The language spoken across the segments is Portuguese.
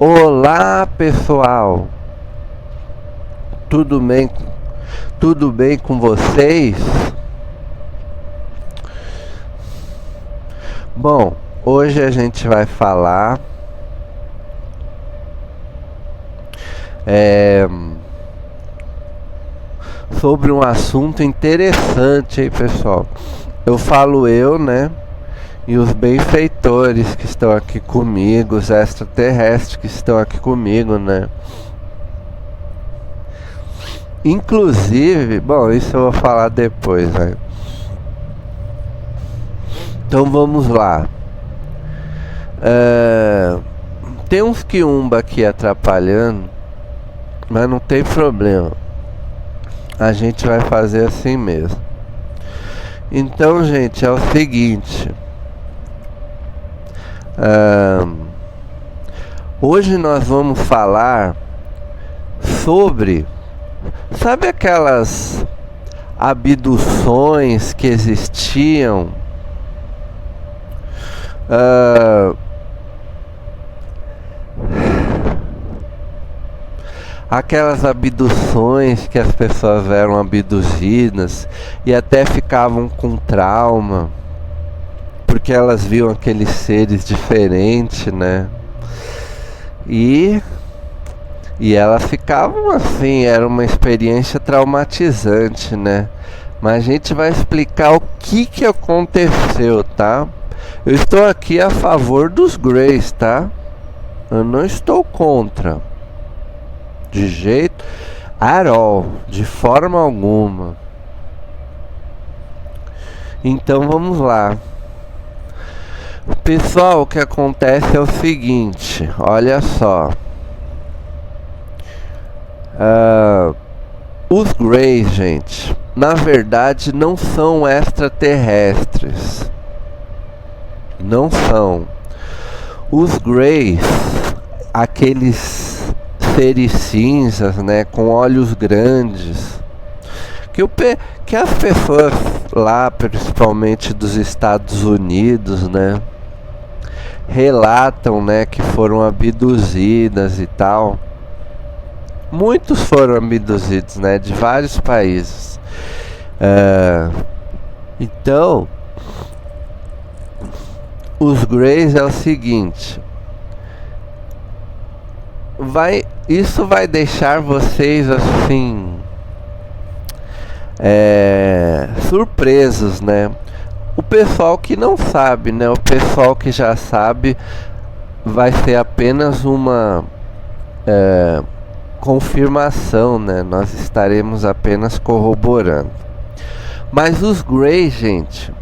Olá, pessoal. Tudo bem? Tudo bem com vocês? Bom, hoje a gente vai falar sobre um assunto interessante, hein, pessoal? Eu falo eu, né? E os benfeitores que estão aqui comigo, os extraterrestres que estão aqui comigo, né? Inclusive, bom, isso eu vou falar depois, né? Então vamos lá. Tem uns quiumba aqui atrapalhando, mas não tem problema. A gente vai fazer assim mesmo. Então, gente, é o seguinte. Hoje nós vamos falar sobre... Sabe aquelas abduções que existiam? Aquelas abduções que as pessoas eram abduzidas e até ficavam com trauma porque elas viam aqueles seres diferentes, né? E elas ficavam assim, era uma experiência traumatizante, né? Mas a gente vai explicar o que aconteceu, tá? Eu estou aqui a favor dos Greys, tá? Eu não estou contra. De jeito at all, de forma alguma. Então vamos lá. Pessoal, o que acontece é o seguinte, olha só. Os Greys, gente, na verdade não são extraterrestres. Não são. Os Greys, aqueles seres cinzas, né, com olhos grandes, que as pessoas lá, principalmente dos Estados Unidos, né, relatam, né, que foram abduzidas e tal. Muitos foram abduzidos, né, de vários países. Então, os Greys é o seguinte. Isso vai deixar vocês assim surpresos, né? O pessoal que não sabe, né? O pessoal que já sabe vai ser apenas uma confirmação, né? Nós estaremos apenas corroborando. Mas os Greys, gente,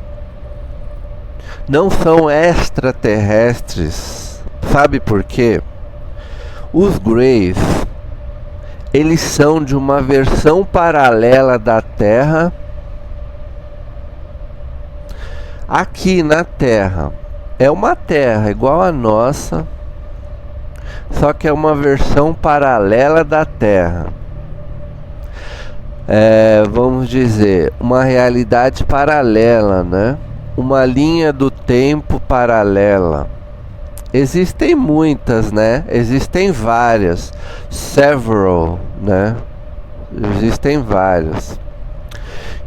não são extraterrestres. Sabe por quê? Os Greys, eles são de uma versão paralela da Terra aqui na Terra. É uma Terra igual a nossa, só que é uma versão paralela da Terra. Vamos dizer, uma realidade paralela, né? Uma linha do tempo paralela. Existem muitas, né? Existem várias. Several, né? Existem várias.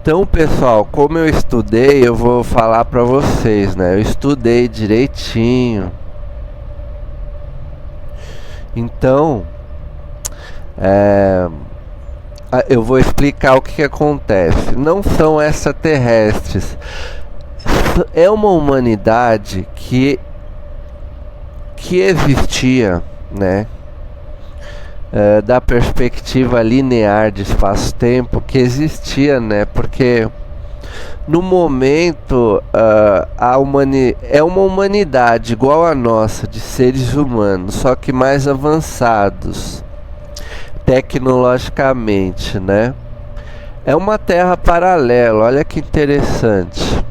Então, pessoal, como eu estudei, eu vou falar pra vocês, né? Eu estudei direitinho. Então, eu vou explicar o que acontece. Não são extraterrestres. É uma humanidade que existia, né, da perspectiva linear de espaço-tempo, que existia, né, porque no momento é uma humanidade igual a nossa, de seres humanos, só que mais avançados tecnologicamente, né? É uma Terra paralela, olha que interessante.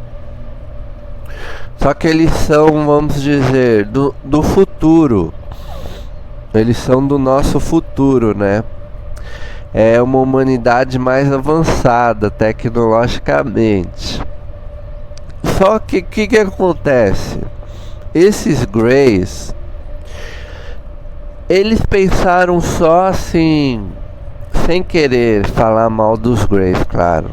Só que eles são, vamos dizer, do futuro. Eles são do nosso futuro, né? É uma humanidade mais avançada tecnologicamente. Só que o que acontece? Esses Greys, eles pensaram só assim, sem querer falar mal dos Greys, claro.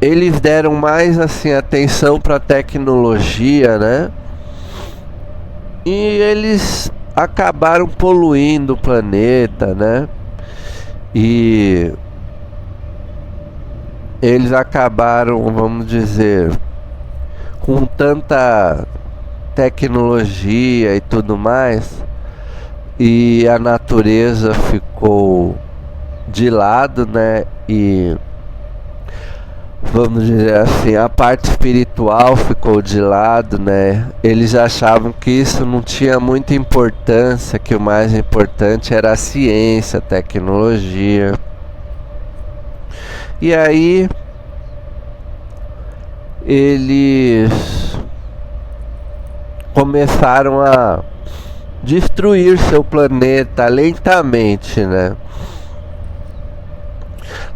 Eles deram mais assim atenção para tecnologia, né? E eles acabaram poluindo o planeta, né? E eles acabaram, vamos dizer, com tanta tecnologia e tudo mais, e a natureza ficou de lado, né? E vamos dizer assim, a parte espiritual ficou de lado, né? Eles achavam que isso não tinha muita importância, que o mais importante era a ciência, a tecnologia. E aí eles começaram a destruir seu planeta lentamente, né?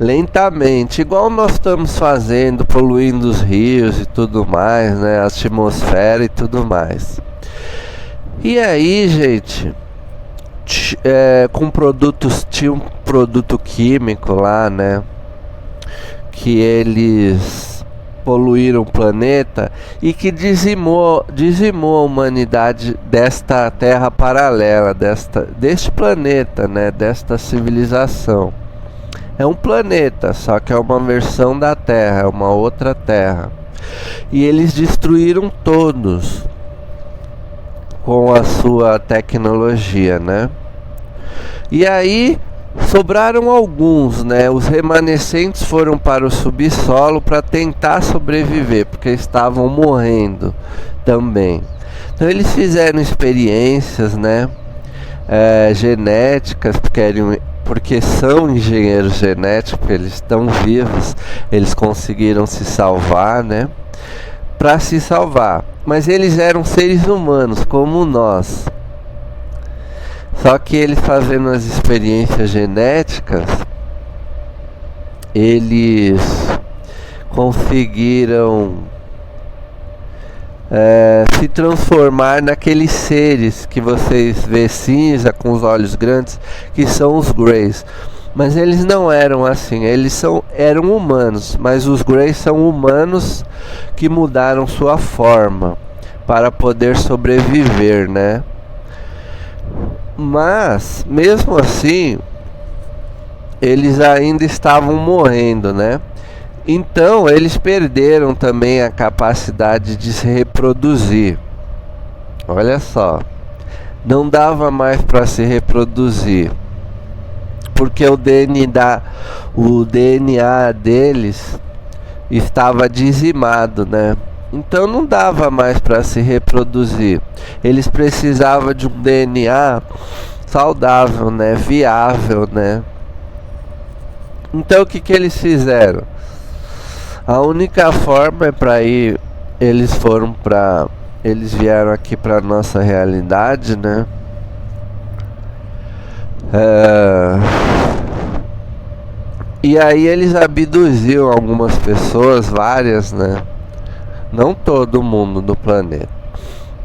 Lentamente, igual nós estamos fazendo, poluindo os rios e tudo mais, né? A atmosfera e tudo mais. E aí, gente, com produtos, tinha um produto químico lá, né? Que eles poluíram o planeta e que dizimou a humanidade desta terra paralela, deste planeta, né? Desta civilização. É um planeta, só que é uma versão da Terra, é uma outra Terra. E eles destruíram todos com a sua tecnologia, né? E aí sobraram alguns, né? Os remanescentes foram para o subsolo para tentar sobreviver, porque estavam morrendo também. Então eles fizeram experiências, né? Genéticas, porque são engenheiros genéticos, eles estão vivos, eles conseguiram se salvar, né? Para se salvar. Mas eles eram seres humanos, como nós. Só que eles fazendo as experiências genéticas, eles conseguiram se transformar naqueles seres que vocês vê cinza com os olhos grandes, que são os Greys. Mas eles não eram assim, eram humanos, mas os Greys são humanos que mudaram sua forma para poder sobreviver, né? Mas mesmo assim eles ainda estavam morrendo, né? Então eles perderam também a capacidade de se reproduzir. Olha só, não dava mais para se reproduzir, porque o DNA deles estava dizimado, né? Então não dava mais para se reproduzir. Eles precisavam de um DNA saudável, né? Viável, né? Então o que eles fizeram? A única forma é para ir, eles vieram aqui para nossa realidade, né? E aí eles abduziam algumas pessoas, várias, né? Não todo mundo do planeta,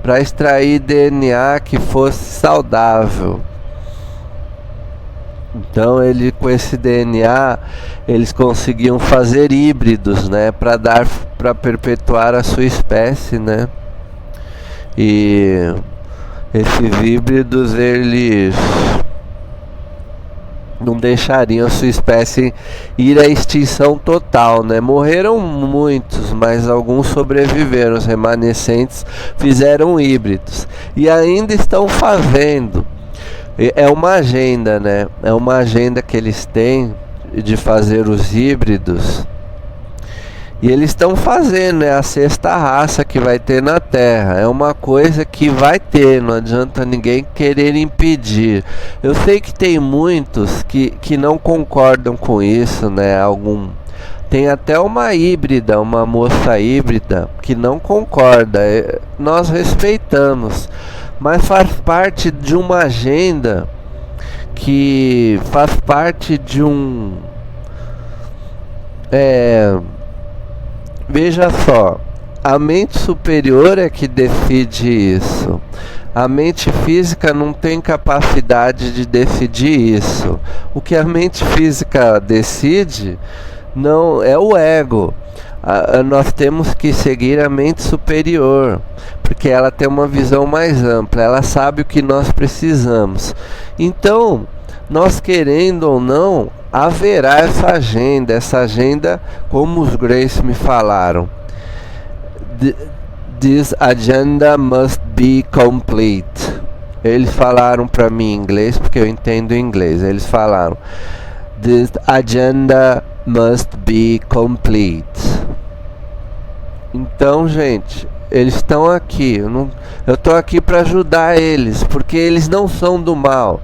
para extrair DNA que fosse saudável. Então com esse DNA eles conseguiam fazer híbridos, né, para perpetuar a sua espécie, né? E esses híbridos eles não deixariam a sua espécie ir à extinção total, né? Morreram muitos, mas alguns sobreviveram. Os remanescentes fizeram híbridos e ainda estão fazendo. É uma agenda, né? É uma agenda que eles têm de fazer os híbridos. E eles estão fazendo, é a sexta raça que vai ter na Terra. É uma coisa que vai ter, não adianta ninguém querer impedir. Eu sei que tem muitos que não concordam com isso, né? Tem até uma híbrida, uma moça híbrida, que não concorda. Nós respeitamos, mas faz parte de uma agenda que faz parte de um... Veja só, a mente superior é que decide isso. A mente física não tem capacidade de decidir isso. O que a mente física decide não é o ego. Nós temos que seguir a mente superior, porque ela tem uma visão mais ampla, ela sabe o que nós precisamos. Então, nós querendo ou não, haverá essa agenda como os Grace me falaram. This agenda must be complete. Eles falaram para mim em inglês, porque eu entendo inglês. Eles falaram: This agenda must be complete. Então, gente, eles estão aqui. Eu estou aqui para ajudar eles, porque eles não são do mal.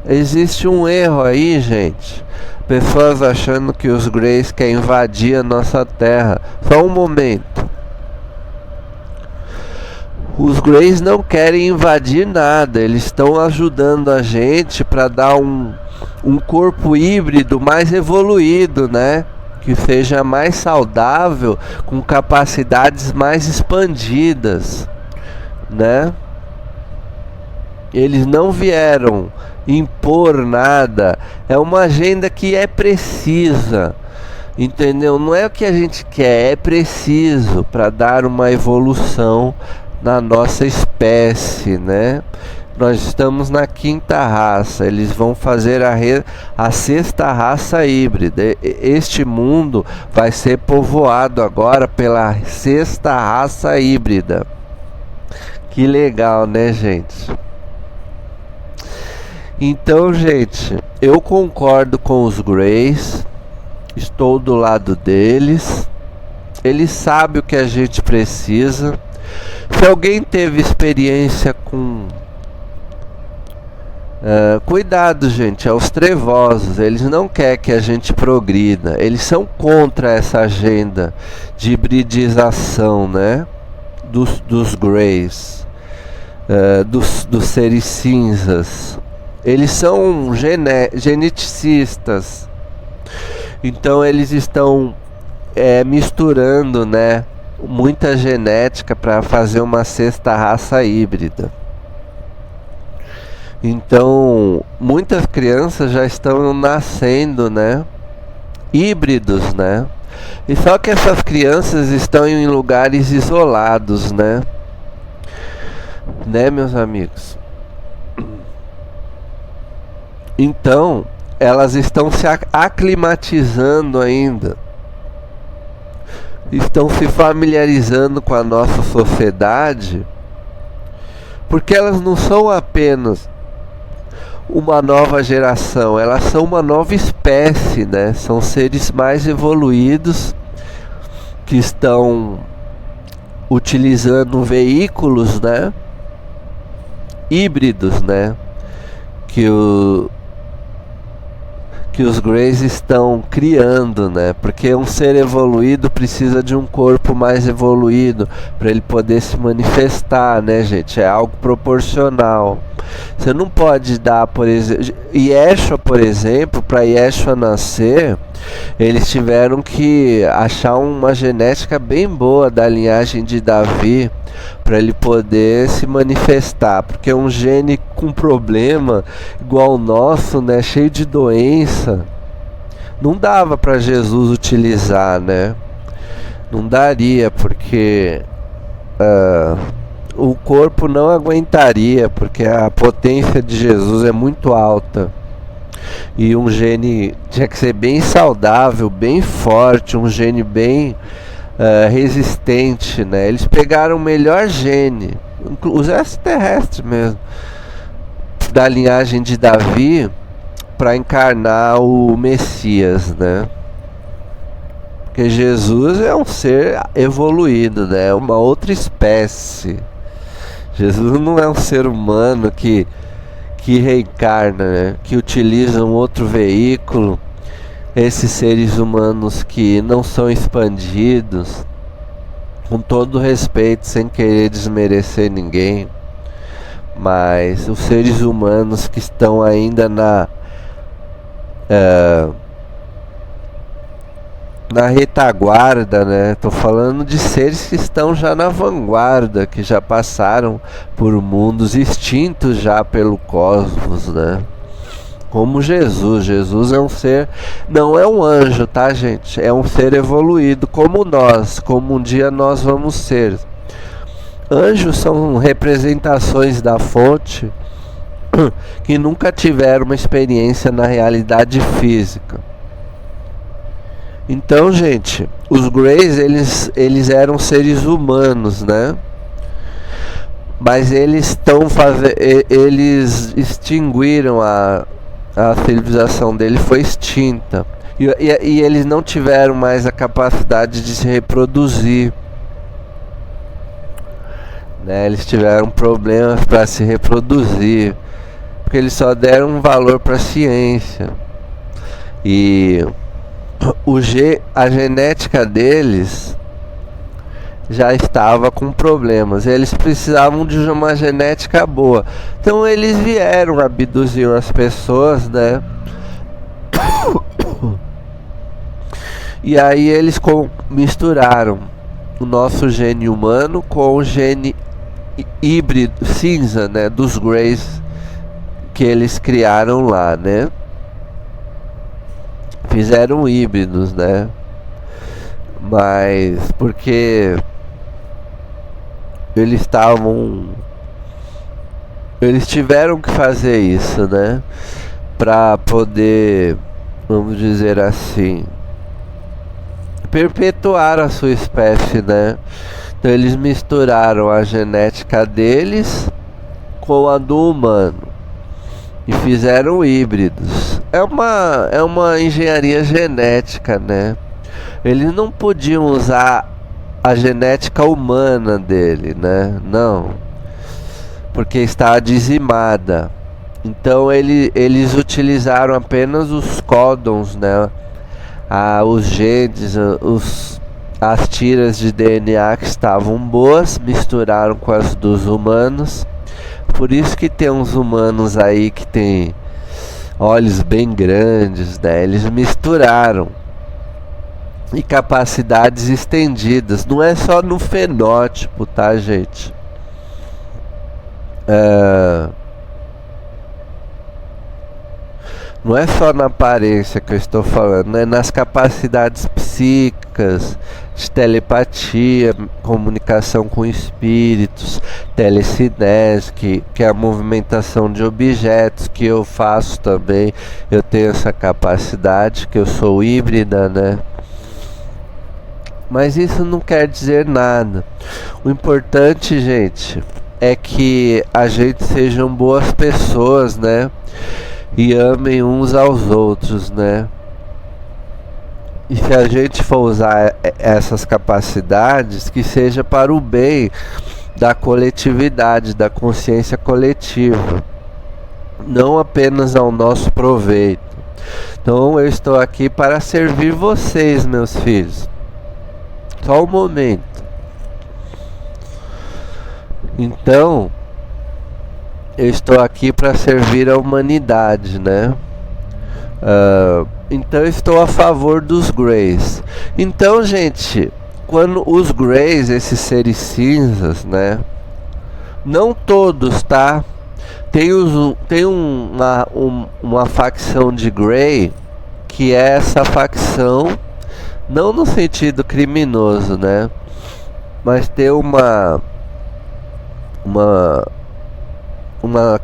Existe um erro aí, gente. Pessoas achando que os Greys querem invadir a nossa terra. Só um momento. Os Greys não querem invadir nada. Eles estão ajudando a gente para dar um corpo híbrido mais evoluído, né? Que seja mais saudável, com capacidades mais expandidas, né? Eles não vieram impor nada. É uma agenda que é precisa, entendeu? Não é o que a gente quer, é preciso para dar uma evolução na nossa espécie, né? Nós estamos na 5ª raça, eles vão fazer a 6ª raça híbrida. Este mundo vai ser povoado agora pela 6ª raça híbrida. Que legal, né, gente? Então, gente, eu concordo com os Greys, estou do lado deles, eles sabem o que a gente precisa. Se alguém teve experiência com... cuidado, gente, aos trevosos, eles não querem que a gente progrida, eles são contra essa agenda de hibridização, né? Dos Greys, dos seres cinzas. Eles são geneticistas, então eles estão misturando, né, muita genética para fazer uma 6ª raça híbrida. Então, muitas crianças já estão nascendo, né, híbridos, né? E só que essas crianças estão em lugares isolados, né? Né, meus amigos? Então, elas estão se aclimatizando ainda. Estão se familiarizando com a nossa sociedade, porque elas não são apenas uma nova geração, elas são uma nova espécie, né? São seres mais evoluídos que estão utilizando veículos, né, híbridos, né, que os Greys estão criando, né? Porque um ser evoluído precisa de um corpo mais evoluído para ele poder se manifestar, né, gente? É algo proporcional. Você não pode dar, por exemplo, Yeshua, por exemplo, para Yeshua nascer, eles tiveram que achar uma genética bem boa da linhagem de Davi para ele poder se manifestar, porque um gene com problema igual o nosso, né, cheio de doença, não dava para Jesus utilizar, né? Não daria, porque o corpo não aguentaria, porque a potência de Jesus é muito alta. E um gene tinha que ser bem saudável, bem forte, um gene bem resistente, né? Eles pegaram o melhor gene, os extraterrestres mesmo, da linhagem de Davi, para encarnar o Messias, né? Porque Jesus é um ser evoluído, né? Uma outra espécie. Jesus não é um ser humano que reencarna, né? Que utiliza um outro veículo. Esses seres humanos que não são expandidos, com todo respeito, sem querer desmerecer ninguém, mas os seres humanos que estão ainda na retaguarda, né? Tô falando de seres que estão já na vanguarda, que já passaram por mundos extintos já pelo cosmos, né? Como Jesus. Jesus é um ser, não é um anjo, tá, gente? É um ser evoluído como nós, como um dia nós vamos ser. Anjos são representações da fonte que nunca tiveram uma experiência na realidade física. Então, gente, os Greys, eles eram seres humanos, né? Mas eles eles extinguiram a civilização dele, foi extinta. E eles não tiveram mais a capacidade de se reproduzir, né? Eles tiveram problemas para se reproduzir, porque eles só deram um valor para a ciência. E a genética deles já estava com problemas. Eles precisavam de uma genética boa. Então eles vieram, abduziram as pessoas, né? E aí eles misturaram o nosso gene humano com o gene híbrido cinza, né, dos Greys que eles criaram lá, né? Fizeram híbridos, né? Mas porque eles tiveram que fazer isso, né? Para poder, vamos dizer assim, perpetuar a sua espécie, né? Então eles misturaram a genética deles com a do humano e fizeram híbridos. É uma engenharia genética, né? Eles não podiam usar a genética humana dele, né? Não, porque está dizimada. Então eles utilizaram apenas os códons, né? Os genes, as tiras de DNA que estavam boas, misturaram com as dos humanos. Por isso que tem uns humanos aí que tem olhos bem grandes, né? Eles misturaram. E capacidades estendidas. Não é só no fenótipo, tá, gente? Não é só na aparência que eu estou falando, né? Nas capacidades psíquicas, de telepatia, comunicação com espíritos, telecinese, que é a movimentação de objetos, que eu faço também. Eu tenho essa capacidade, que eu sou híbrida, né? Mas isso não quer dizer nada. O importante, gente, é que a gente sejam boas pessoas, né? E amem uns aos outros, né? E se a gente for usar essas capacidades, que seja para o bem da coletividade, da consciência coletiva, não apenas ao nosso proveito. Então eu estou aqui para servir vocês, meus filhos. Só um momento. Então, eu estou aqui para servir a humanidade, né? Então eu estou a favor dos Greys. Então, gente, quando os Greys, esses seres cinzas, né? Não todos, tá? Tem uma facção de Grey que é essa facção, não no sentido criminoso, né? Mas tem uma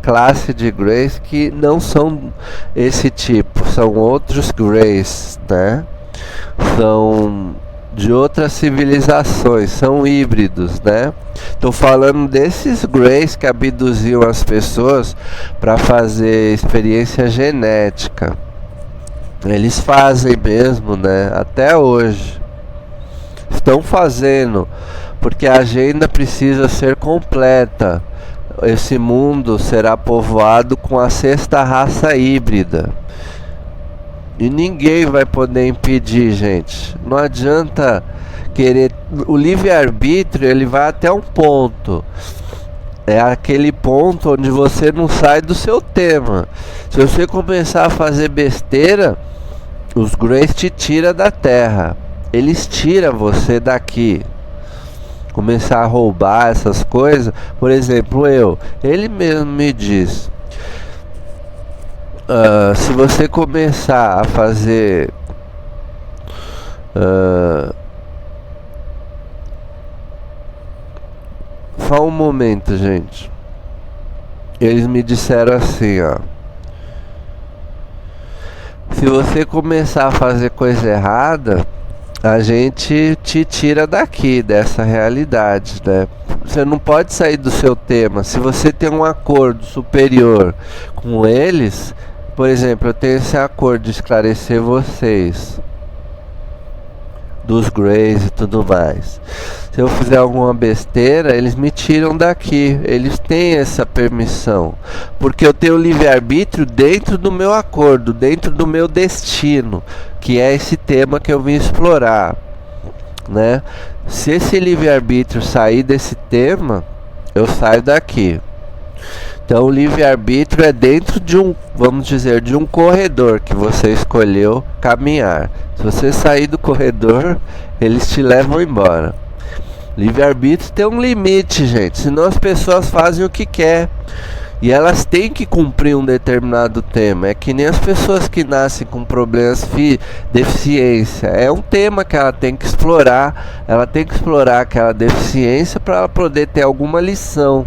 classe de Greys que não são esse tipo, são outros Greys, né? São de outras civilizações, são híbridos, né? Tô falando desses Greys que abduziam as pessoas para fazer experiência genética. Eles fazem mesmo, né? Até hoje estão fazendo, porque a agenda precisa ser completa. Esse mundo será povoado com a sexta raça híbrida. E ninguém vai poder impedir, gente. Não adianta querer. O livre-arbítrio, ele vai até um ponto. É aquele ponto onde você não sai do seu tema. Se você começar a fazer besteira, os Greys te tiram da terra. eles tiram você daqui. Começar a roubar essas coisas. Por exemplo, ele mesmo me diz, se você começar a fazer só um momento, gente. Eles me disseram assim, ó: se você começar a fazer coisa errada, a gente te tira daqui, dessa realidade, né? Você não pode sair do seu tema. Se você tem um acordo superior com eles, por exemplo, eu tenho esse acordo de esclarecer vocês dos Greys e tudo mais. Se eu fizer alguma besteira, eles me tiram daqui. Eles têm essa permissão, porque eu tenho livre-arbítrio dentro do meu acordo, dentro do meu destino, que é esse tema que eu vim explorar, né? Se esse livre-arbítrio sair desse tema, eu saio daqui. Então o livre-arbítrio é dentro de um, vamos dizer, de um corredor que você escolheu caminhar. Se você sair do corredor, eles te levam embora. Livre-arbítrio tem um limite, gente, senão as pessoas fazem o que quer. E elas têm que cumprir um determinado tema. É que nem as pessoas que nascem com problemas deficiência. É um tema que ela tem que explorar. Ela tem que explorar aquela deficiência para ela poder ter alguma lição,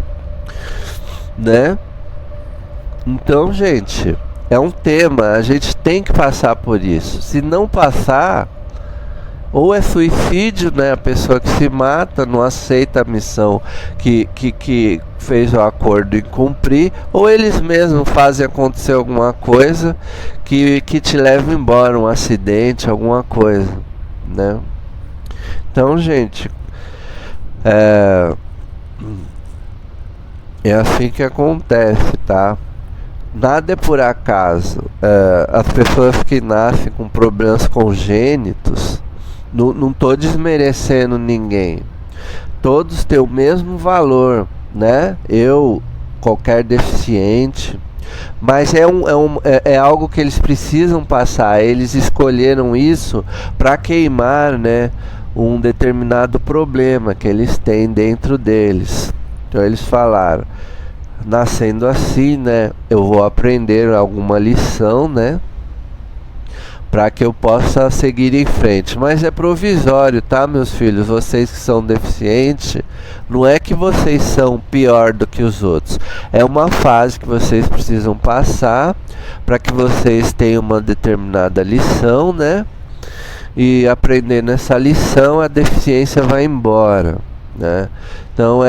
né? Então, gente, é um tema. A gente tem que passar por isso. Se não passar, ou é suicídio, né? A pessoa que se mata, não aceita a missão que fez o acordo em cumprir, ou eles mesmos fazem acontecer alguma coisa que te leva embora, um acidente, alguma coisa, né? Então, gente, é assim que acontece, tá? Nada é por acaso. As pessoas que nascem com problemas congênitos, não estou desmerecendo ninguém. Todos têm o mesmo valor, né? Qualquer deficiente. Mas é algo que eles precisam passar. Eles escolheram isso para queimar, né, um determinado problema que eles têm dentro deles. Então eles falaram: nascendo assim, né, eu vou aprender alguma lição, né, para que eu possa seguir em frente. Mas é provisório, tá, meus filhos? Vocês que são deficientes, não é que vocês são pior do que os outros. É uma fase que vocês precisam passar para que vocês tenham uma determinada lição, né? E aprendendo essa lição, a deficiência vai embora, né? Então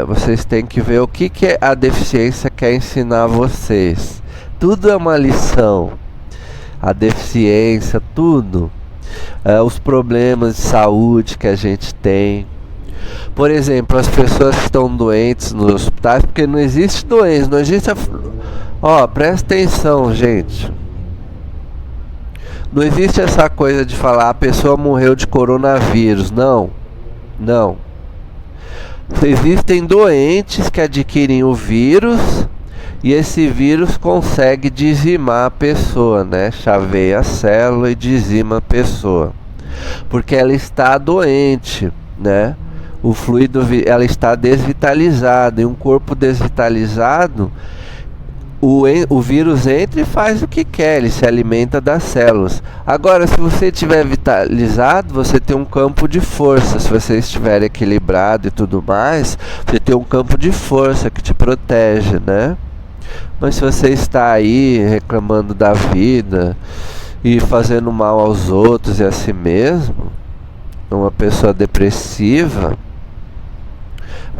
vocês têm que ver o que a deficiência quer ensinar a vocês. Tudo é uma lição. A deficiência, tudo. Os problemas de saúde que a gente tem. Por exemplo, as pessoas que estão doentes nos hospitais, porque não existe doença, não existe... presta atenção, gente. Não existe essa coisa de falar a pessoa morreu de coronavírus. Não. Existem doentes que adquirem o vírus e esse vírus consegue dizimar a pessoa, né? Chaveia a célula e dizima a pessoa, porque ela está doente, né? O fluido, ela está desvitalizada, e um corpo desvitalizado, o vírus entra e faz o que quer, ele se alimenta das células. Agora, se você estiver vitalizado, você tem um campo de força. Se você estiver equilibrado e tudo mais, você tem um campo de força que te protege, né? Mas se você está aí reclamando da vida e fazendo mal aos outros e a si mesmo, uma pessoa depressiva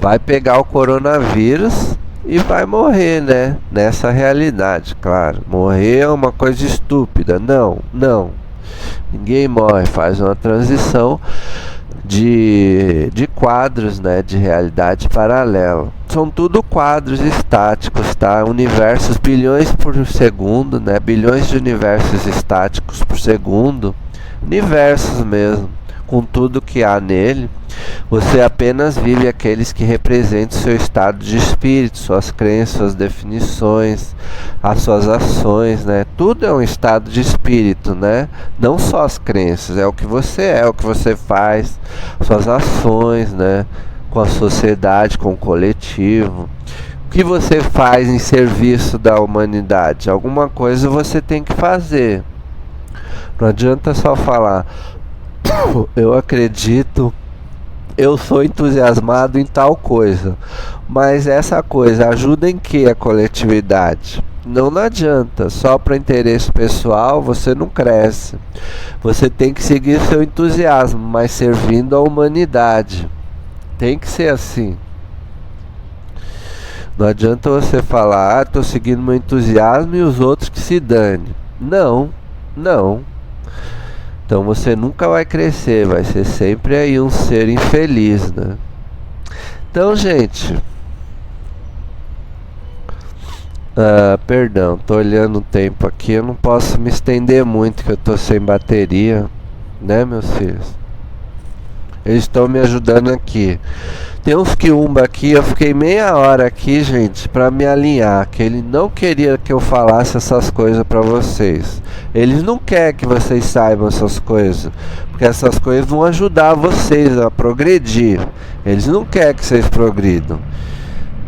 vai pegar o coronavírus e vai morrer, né? Nessa realidade, claro. Morrer é uma coisa estúpida. Não. Ninguém morre. Faz uma transição de quadros, né? De realidade paralela. São tudo quadros estáticos, tá? Universos, bilhões por segundo, né? Bilhões de universos estáticos por segundo. Universos mesmo, com tudo que há nele. Você apenas vive aqueles que representam seu estado de espírito, suas crenças, suas definições, as suas ações, né? Tudo é um estado de espírito, né? Não só as crenças, é o que você é, o que você faz, suas ações, né? Com a sociedade, com o coletivo. O que você faz em serviço da humanidade? Alguma coisa você tem que fazer. Não adianta só falar, eu acredito, eu sou entusiasmado em tal coisa, mas essa coisa ajuda em que a coletividade? Não adianta, só para interesse pessoal você não cresce. Você tem que seguir seu entusiasmo, mas servindo a humanidade. Tem que ser assim. Não adianta você falar, estou seguindo meu entusiasmo e os outros que se dane. Não. Então você nunca vai crescer, vai ser sempre aí um ser infeliz, né? Então, gente, perdão, tô olhando o tempo aqui, eu não posso me estender muito que eu tô sem bateria, né, meus filhos? Eles estão me ajudando aqui. Tem uns quiumba aqui, eu fiquei meia hora aqui, gente, pra me alinhar, que ele não queria que eu falasse essas coisas pra vocês. Eles não querem que vocês saibam essas coisas, porque essas coisas vão ajudar vocês a progredir. Eles não querem que vocês progridam.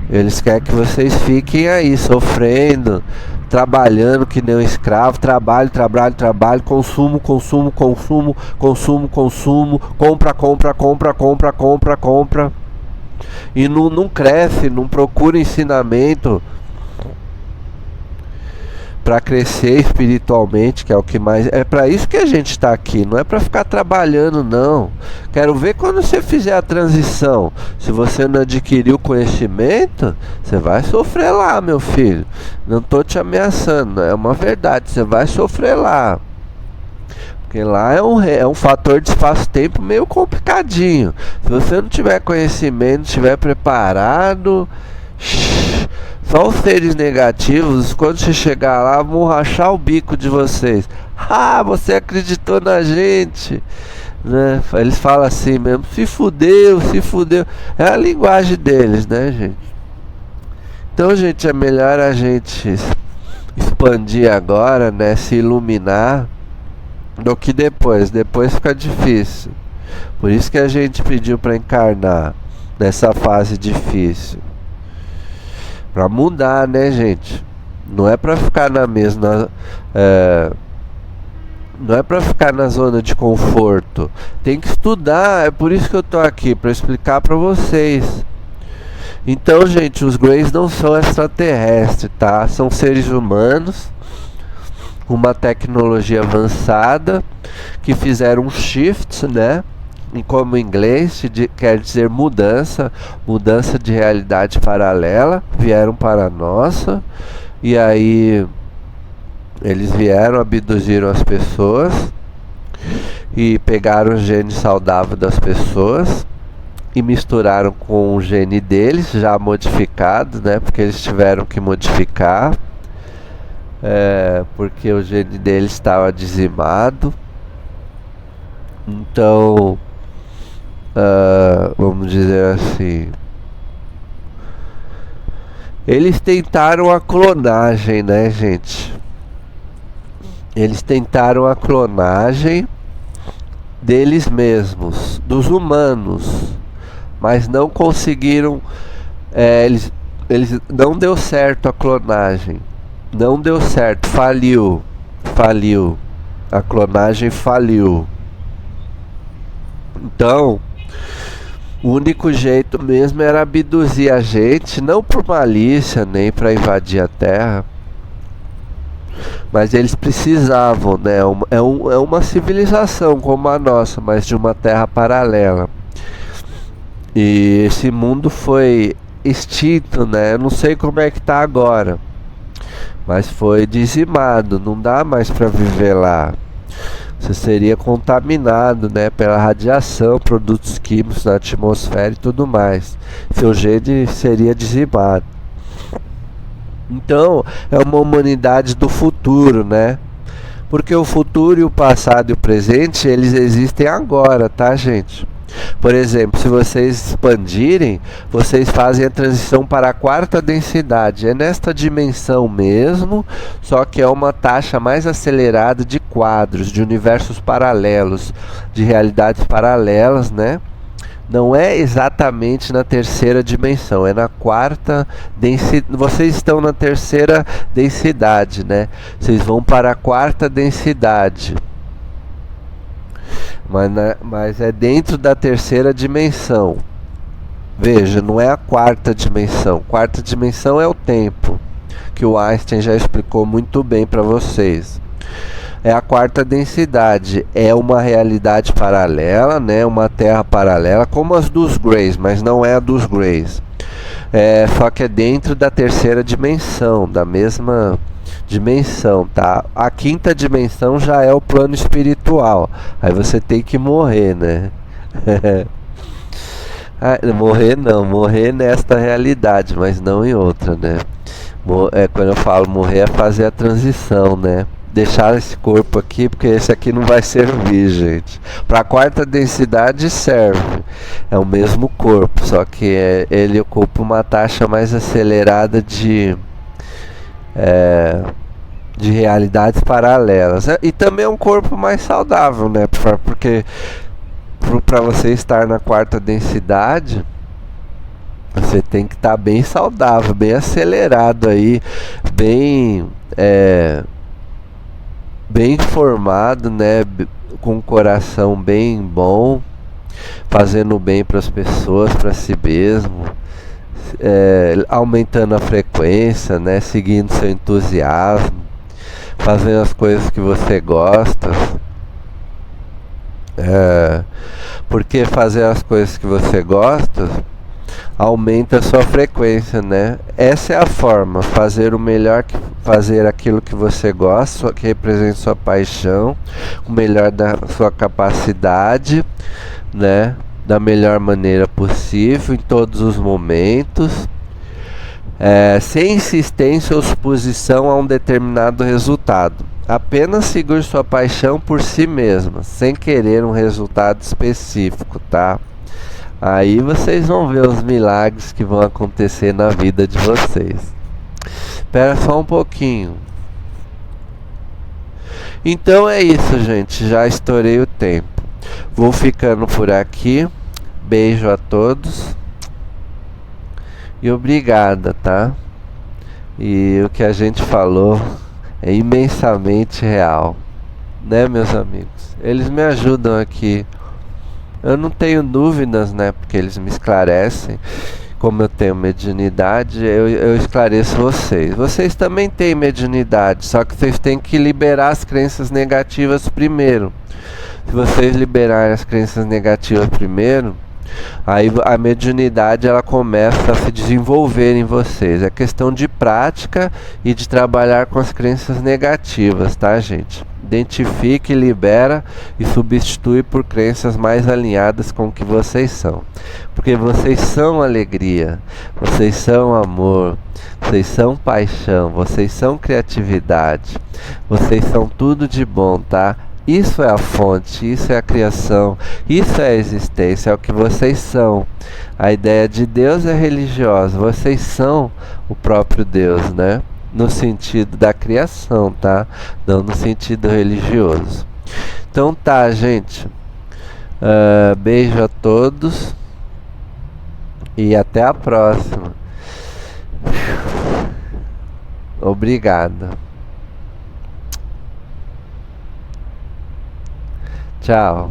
Eles querem que vocês fiquem aí, sofrendo, trabalhando que nem um escravo, trabalho, consumo, compra. E não cresce, não procura ensinamento para crescer espiritualmente, que é o que mais... É para isso que a gente está aqui, não é para ficar trabalhando, não. Quero ver quando você fizer a transição. Se você não adquiriu conhecimento, você vai sofrer lá, meu filho. Não tô te ameaçando, é uma verdade, você vai sofrer lá. Porque lá é um fator de espaço-tempo meio complicadinho. Se você não tiver conhecimento, não estiver preparado, só os seres negativos, quando você chegar lá, vão rachar o bico de vocês. Ah, você acreditou na gente, né? Eles falam assim mesmo, se fudeu. É a linguagem deles, né, gente? Então, gente, é melhor a gente expandir agora, né? Se iluminar do que depois. Depois fica difícil. Por isso que a gente pediu para encarnar nessa fase difícil. Para mudar, né, gente? Não é para ficar na mesma... não é para ficar na zona de conforto. Tem que estudar. É por isso que eu tô aqui, para explicar para vocês. Então, gente, os Greys não são extraterrestres, tá? São seres humanos, uma tecnologia avançada, que fizeram um shift, né? E como em inglês quer dizer mudança de realidade paralela, vieram para a nossa, e aí eles vieram, abduziram as pessoas e pegaram o gene saudável das pessoas e misturaram com o gene deles, já modificado, né? Porque eles tiveram que modificar, porque o gene deles estava dizimado. Então, vamos dizer assim, eles tentaram a clonagem, né, gente? Eles tentaram a clonagem deles mesmos, dos humanos, mas não conseguiram. Eles não deu certo a clonagem, não deu certo, faliu, a clonagem faliu. Então, o único jeito mesmo era abduzir a gente, não por malícia nem para invadir a Terra, mas eles precisavam, né? É uma civilização como a nossa, mas de uma Terra paralela. E esse mundo foi extinto, né? Eu não sei como é que tá agora, mas foi dizimado, não dá mais para viver lá. Você seria contaminado, né, pela radiação, produtos químicos na atmosfera e tudo mais. Seu gene seria dizimado. Então, é uma humanidade do futuro, né? Porque o futuro e o passado e o presente, eles existem agora, tá, gente? Por exemplo, se vocês expandirem, vocês fazem a transição para a quarta densidade. É nesta dimensão mesmo, só que é uma taxa mais acelerada de quadros, de universos paralelos, de realidades paralelas, né? Não é exatamente na terceira dimensão, é na quarta densidade. Vocês estão na terceira densidade, né? Vocês vão para a quarta densidade. Mas é dentro da terceira dimensão. Veja, não é a quarta dimensão. Quarta dimensão é o tempo, que o Einstein já explicou muito bem para vocês. É a quarta densidade, é uma realidade paralela, né? Uma terra paralela, como as dos Greys, mas não é a dos Greys. Só que é dentro da terceira dimensão, da mesma dimensão, tá? A quinta dimensão já é o plano espiritual. Aí você tem que morrer, né? Morrer não, morrer nesta realidade, mas não em outra, né? Quando eu falo morrer é fazer a transição, né? Deixar esse corpo aqui, porque esse aqui não vai servir, gente. Para a quarta densidade serve. É o mesmo corpo, só que ele ocupa uma taxa mais acelerada de realidades paralelas. E também é um corpo mais saudável, né? Porque para você estar na quarta densidade, você tem que estar bem saudável, bem acelerado aí, bem formado, né? Com um coração bem bom, fazendo bem para as pessoas, para si mesmo. Aumentando a frequência, né? Seguindo seu entusiasmo, fazendo as coisas que você gosta. Porque fazer as coisas que você gosta aumenta a sua frequência, né? Essa é a forma, fazer o melhor, fazer aquilo que você gosta, que representa sua paixão, o melhor da sua capacidade, né? Da melhor maneira possível, em todos os momentos, sem insistência ou suposição a um determinado resultado. Apenas seguir sua paixão por si mesma, sem querer um resultado específico, tá? Aí vocês vão ver os milagres que vão acontecer na vida de vocês. Espera só um pouquinho. Então é isso, gente. Já estourei o tempo. Vou ficando por aqui. Beijo a todos. E obrigada, tá? E o que a gente falou é imensamente real, né, meus amigos? Eles me ajudam aqui. Eu não tenho dúvidas, né? Porque eles me esclarecem. Como eu tenho mediunidade, eu esclareço vocês. Vocês também têm mediunidade, só que vocês têm que liberar as crenças negativas primeiro. Se vocês liberarem as crenças negativas primeiro, aí a mediunidade ela começa a se desenvolver em vocês. É questão de prática e de trabalhar com as crenças negativas, tá, gente? Identifique, libera e substitui por crenças mais alinhadas com o que vocês são. Porque vocês são alegria, vocês são amor, vocês são paixão, vocês são criatividade, vocês são tudo de bom, tá? Isso é a fonte, isso é a criação, isso é a existência, é o que vocês são. A ideia de Deus é religiosa, vocês são o próprio Deus, né? No sentido da criação, tá? Não no sentido religioso. Então tá, gente. Beijo a todos. E até a próxima. Obrigado. Tchau.